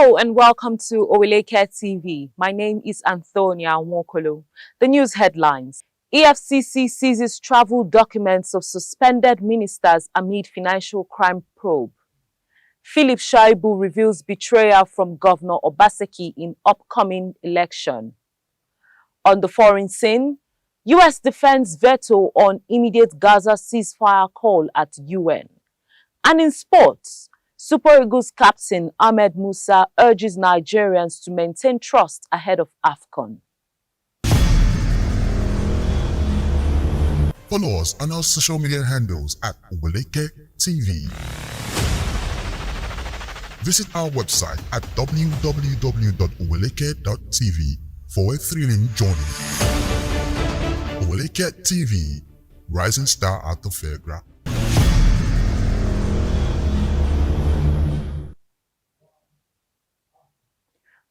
Hello and welcome to Oweleke TV. My name is Antonia Nwokolo. The news headlines. EFCC seizes travel documents of suspended ministers amid financial crime probe. Philip Shaibu reveals betrayal from Governor Obaseki in upcoming election. On the foreign scene, U.S. defends veto on immediate Gaza ceasefire call at UN. And in sports, Super Eagles captain Ahmed Musa urges Nigerians to maintain trust ahead of AFCON. Follow us on our social media handles at Oweleke TV. Visit our website at www.oweleke.tv for a thrilling journey. Oweleke TV, rising star at the fairground.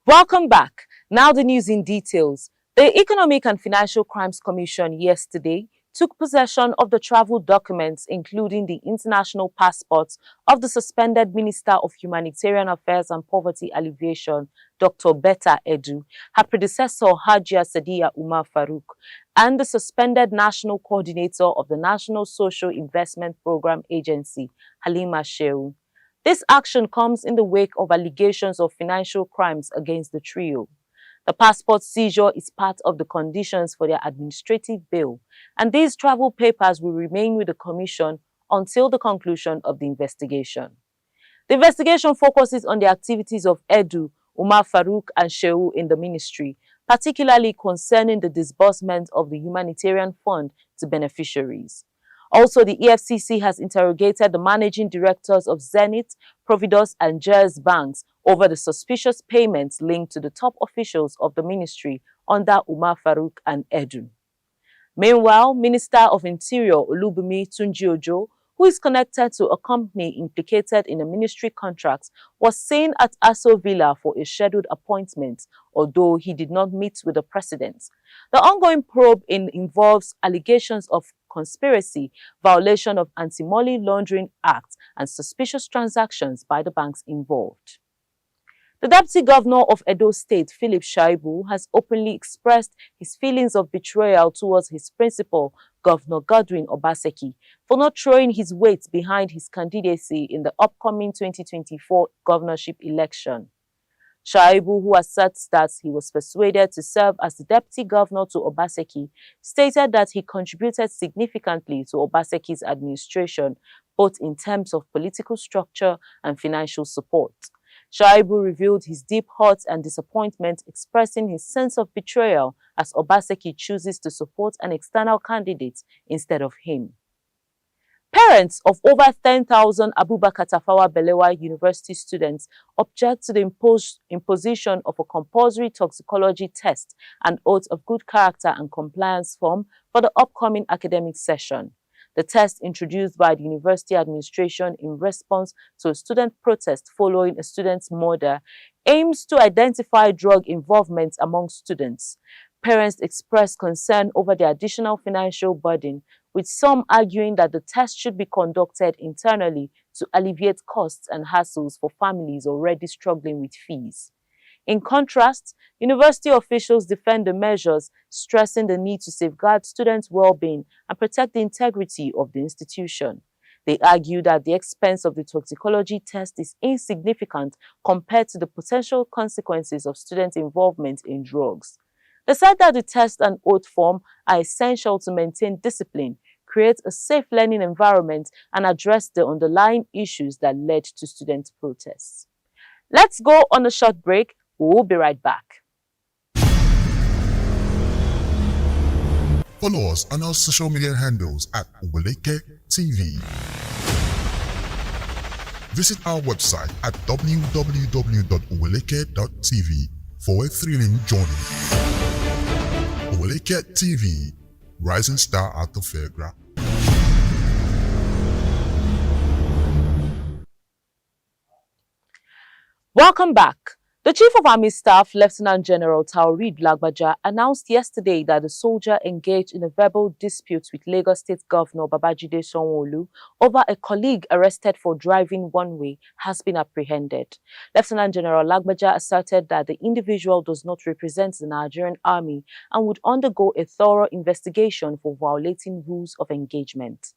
Welcome back. Now the news in details. The Economic and Financial Crimes Commission yesterday took possession of the travel documents, including the international passports of the suspended Minister of Humanitarian Affairs and Poverty Alleviation, Dr. Betta Edu, her predecessor Hajia Sadiya Umar Farouk, and the suspended National Coordinator of the National Social Investment Program Agency, Halima Shehu. This action comes in the wake of allegations of financial crimes against the trio. The passport seizure is part of the conditions for their administrative bail, and these travel papers will remain with the Commission until the conclusion of the investigation. The investigation focuses on the activities of Edu, Umar Farouk and Shehu in the ministry, particularly concerning the disbursement of the humanitarian fund to beneficiaries. Also, the EFCC has interrogated the managing directors of Zenith, Providus and Jazz banks over the suspicious payments linked to the top officials of the ministry under Umar Farouk and Edu. Meanwhile, Minister of Interior Olubunmi Tunji-Ojo, who is connected to a company implicated in a ministry contract, was seen at Aso Villa for a scheduled appointment, although he did not meet with the president. The ongoing probe involves allegations of conspiracy, violation of Anti-Money Laundering Act, and suspicious transactions by the banks involved. The Deputy Governor of Edo State, Philip Shaibu, has openly expressed his feelings of betrayal towards his principal, Governor Godwin Obaseki, for not throwing his weight behind his candidacy in the upcoming 2024 governorship election. Shaibu, who asserts that he was persuaded to serve as the deputy governor to Obaseki, stated that he contributed significantly to Obaseki's administration, both in terms of political structure and financial support. Shaibu revealed his deep hurt and disappointment, expressing his sense of betrayal as Obaseki chooses to support an external candidate instead of him. Parents of over 10,000 Abubakar Tafawa Balewa University students object to the imposition of a compulsory toxicology test and oath of good character and compliance form for the upcoming academic session. The test, introduced by the university administration in response to a student protest following a student's murder, aims to identify drug involvement among students. Parents expressed concern over the additional financial burden, with some arguing that the test should be conducted internally to alleviate costs and hassles for families already struggling with fees. In contrast, university officials defend the measures, stressing the need to safeguard students' well-being and protect the integrity of the institution. They argue that the expense of the toxicology test is insignificant compared to the potential consequences of student involvement in drugs. They said that the test and oath form are essential to maintain discipline, create a safe learning environment, and address the underlying issues that led to student protests. Let's go on a short break. We'll be right back. Follow us on our social media handles at Oweleke TV. Visit our website at www.oweleke.tv for a thrilling journey. Oweleke TV, rising star at the fairground. Welcome back. The Chief of Army Staff, Lieutenant General Taoreed Lagbaja, announced yesterday that the soldier engaged in a verbal dispute with Lagos State Governor Babajide Sanwo-Olu over a colleague arrested for driving one way has been apprehended. Lieutenant General Lagbaja asserted that the individual does not represent the Nigerian Army and would undergo a thorough investigation for violating rules of engagement.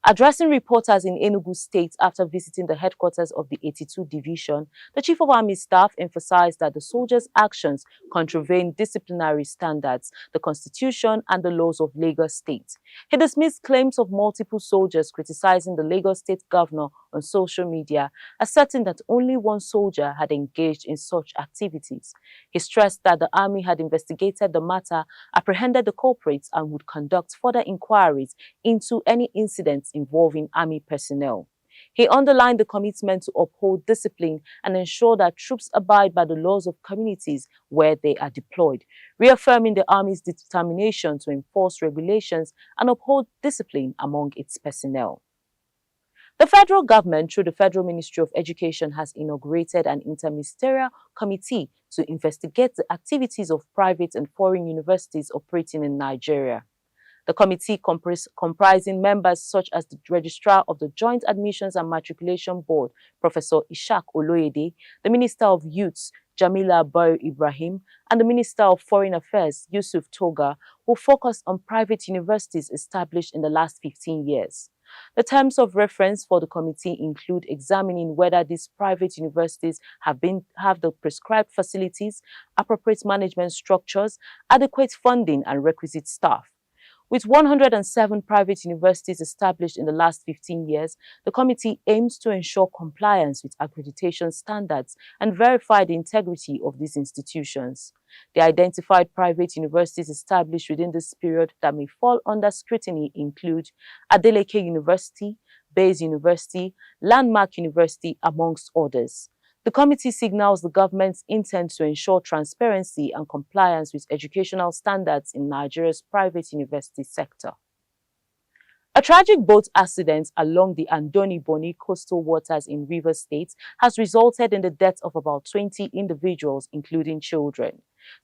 Addressing reporters in Enugu State after visiting the headquarters of the 82 Division, the Chief of Army Staff emphasized that the soldiers' actions contravene disciplinary standards, the Constitution, and the laws of Lagos State. He dismissed claims of multiple soldiers criticizing the Lagos State Governor on social media, asserting that only one soldier had engaged in such activities. He stressed that the Army had investigated the matter, apprehended the culprits, and would conduct further inquiries into any incidents involving Army personnel. He underlined the commitment to uphold discipline and ensure that troops abide by the laws of communities where they are deployed, reaffirming the Army's determination to enforce regulations and uphold discipline among its personnel. The federal government, through the Federal Ministry of Education, has inaugurated an interministerial committee to investigate the activities of private and foreign universities operating in Nigeria. The committee, comprising members such as the Registrar of the Joint Admissions and Matriculation Board, Professor Ishaq Oloyede, the Minister of Youth, Jamila Bayo Ibrahim, and the Minister of Foreign Affairs, Yusuf Toga, will focus on private universities established in the last 15 years. The terms of reference for the committee include examining whether these private universities have the prescribed facilities, appropriate management structures, adequate funding, and requisite staff. With 107 private universities established in the last 15 years, the committee aims to ensure compliance with accreditation standards and verify the integrity of these institutions. The identified private universities established within this period that may fall under scrutiny include Adeleke University, Bayes University, Landmark University, amongst others. The committee signals the government's intent to ensure transparency and compliance with educational standards in Nigeria's private university sector. A tragic boat accident along the Andoni-Boni coastal waters in Rivers State has resulted in the death of about 20 individuals, including children.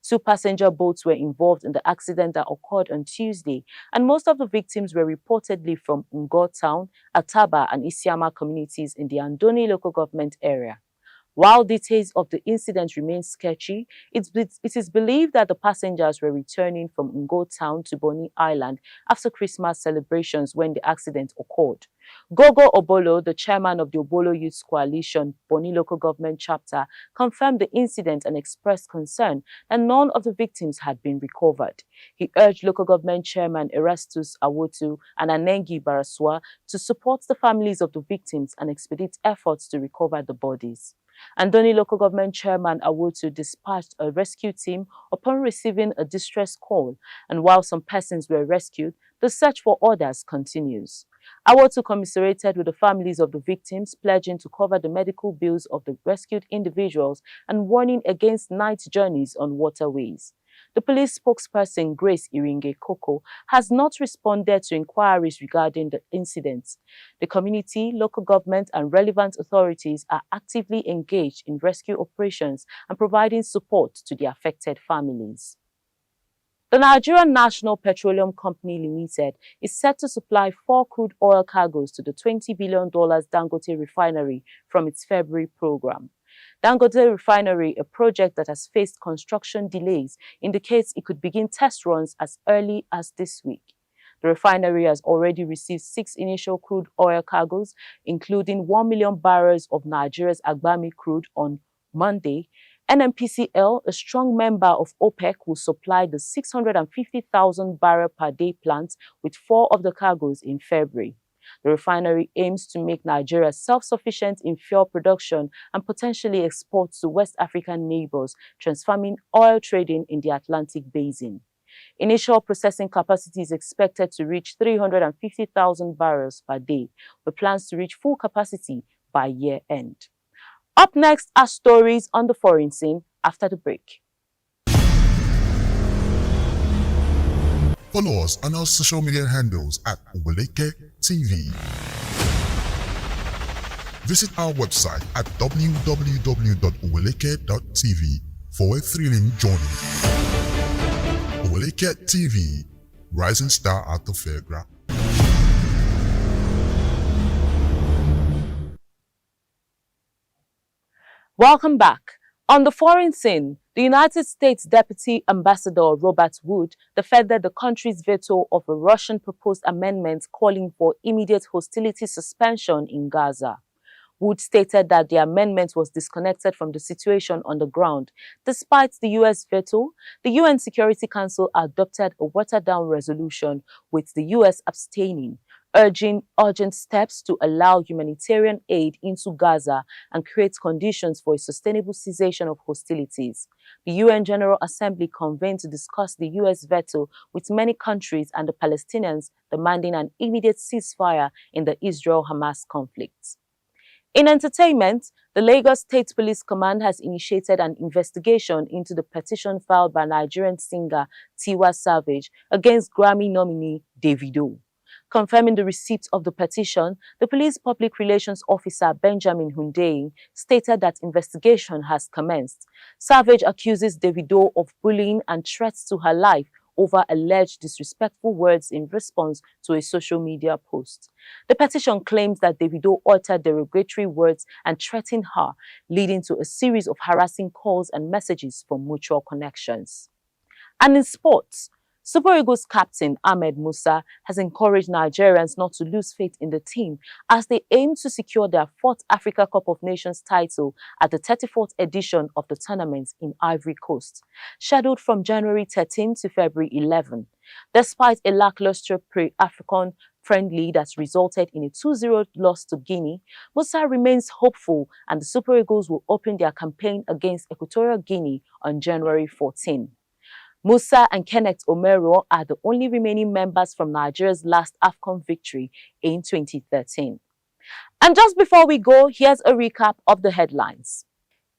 2 passenger boats were involved in the accident that occurred on Tuesday, and most of the victims were reportedly from Ngo Town, Ataba, and Isiama communities in the Andoni local government area. While details of the incident remain sketchy, it is believed that the passengers were returning from Ngo Town to Boni Island after Christmas celebrations when the accident occurred. Gogo Obolo, the chairman of the Obolo Youth Coalition, Boni Local Government Chapter, confirmed the incident and expressed concern that none of the victims had been recovered. He urged Local Government Chairman Erastus Awotu and Anengi Baraswa to support the families of the victims and expedite efforts to recover the bodies. Andoni Local Government Chairman Awotu dispatched a rescue team upon receiving a distress call, and while some persons were rescued, the search for others continues. Awotu commiserated with the families of the victims, pledging to cover the medical bills of the rescued individuals and warning against night journeys on waterways. The police spokesperson, Grace Iringe Koko, has not responded to inquiries regarding the incidents. The community, local government, and relevant authorities are actively engaged in rescue operations and providing support to the affected families. The Nigerian National Petroleum Company Limited is set to supply 4 crude oil cargoes to the $20 billion Dangote Refinery from its February program. Dangote Refinery, a project that has faced construction delays, indicates it could begin test runs as early as this week. The refinery has already received 6 initial crude oil cargoes, including 1 million barrels of Nigeria's Agbami crude on Monday. NNPCL, a strong member of OPEC, will supply the 650,000 barrel per day plant with 4 of the cargoes in February. The refinery aims to make Nigeria self-sufficient in fuel production and potentially export to West African neighbors, transforming oil trading in the Atlantic Basin. Initial processing capacity is expected to reach 350,000 barrels per day, with plans to reach full capacity by year-end. Up next are stories on the foreign scene after the break. Follow us on our social media handles at Ubeleke TV. Visit our website at www.uweleke.tv for a thrilling journey. Uweleke TV, rising star at the fairground. Welcome back. On the foreign scene, the United States Deputy Ambassador Robert Wood defended the country's veto of a Russian proposed amendment calling for immediate hostility suspension in Gaza. Wood stated that the amendment was disconnected from the situation on the ground. Despite the U.S. veto, the UN Security Council adopted a watered-down resolution, with the U.S. abstaining, urging urgent steps to allow humanitarian aid into Gaza and create conditions for a sustainable cessation of hostilities. The UN General Assembly convened to discuss the U.S. veto, with many countries and the Palestinians demanding an immediate ceasefire in the Israel-Hamas conflict. In entertainment, the Lagos State Police Command has initiated an investigation into the petition filed by Nigerian singer Tiwa Savage against Grammy nominee Davido. Confirming the receipt of the petition, the police public relations officer Benjamin Hundeyin stated that investigation has commenced. Savage accuses Davido of bullying and threats to her life over alleged disrespectful words in response to a social media post. The petition claims that Davido uttered derogatory words and threatened her, leading to a series of harassing calls and messages from mutual connections. And in sports, Super Eagles captain Ahmed Musa has encouraged Nigerians not to lose faith in the team as they aim to secure their 4th Africa Cup of Nations title at the 34th edition of the tournament in Ivory Coast, scheduled from January 13 to February 11. Despite a lackluster pre-AFCON friendly that resulted in a 2-0 loss to Guinea, Musa remains hopeful and the Super Eagles will open their campaign against Equatorial Guinea on January 14. Musa and Kenneth Omero are the only remaining members from Nigeria's last AFCON victory in 2013. And just before we go, here's a recap of the headlines.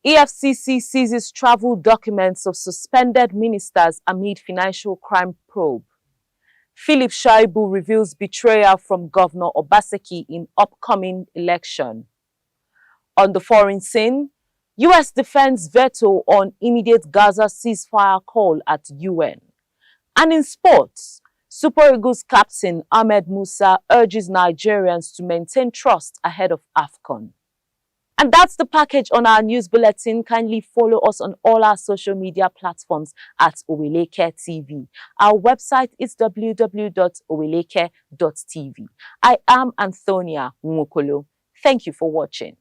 EFCC seizes travel documents of suspended ministers amid financial crime probe. Philip Shaibu reveals betrayal from Governor Obaseki in upcoming election. On the foreign scene, U.S. defends veto on immediate Gaza ceasefire call at UN. And in sports, Super Eagles captain Ahmed Musa urges Nigerians to maintain trust ahead of AFCON. And that's the package on our news bulletin. Kindly follow us on all our social media platforms at Uweleke TV. Our website is www.uweleke.tv. I am Antonia Nwokolo. Thank you for watching.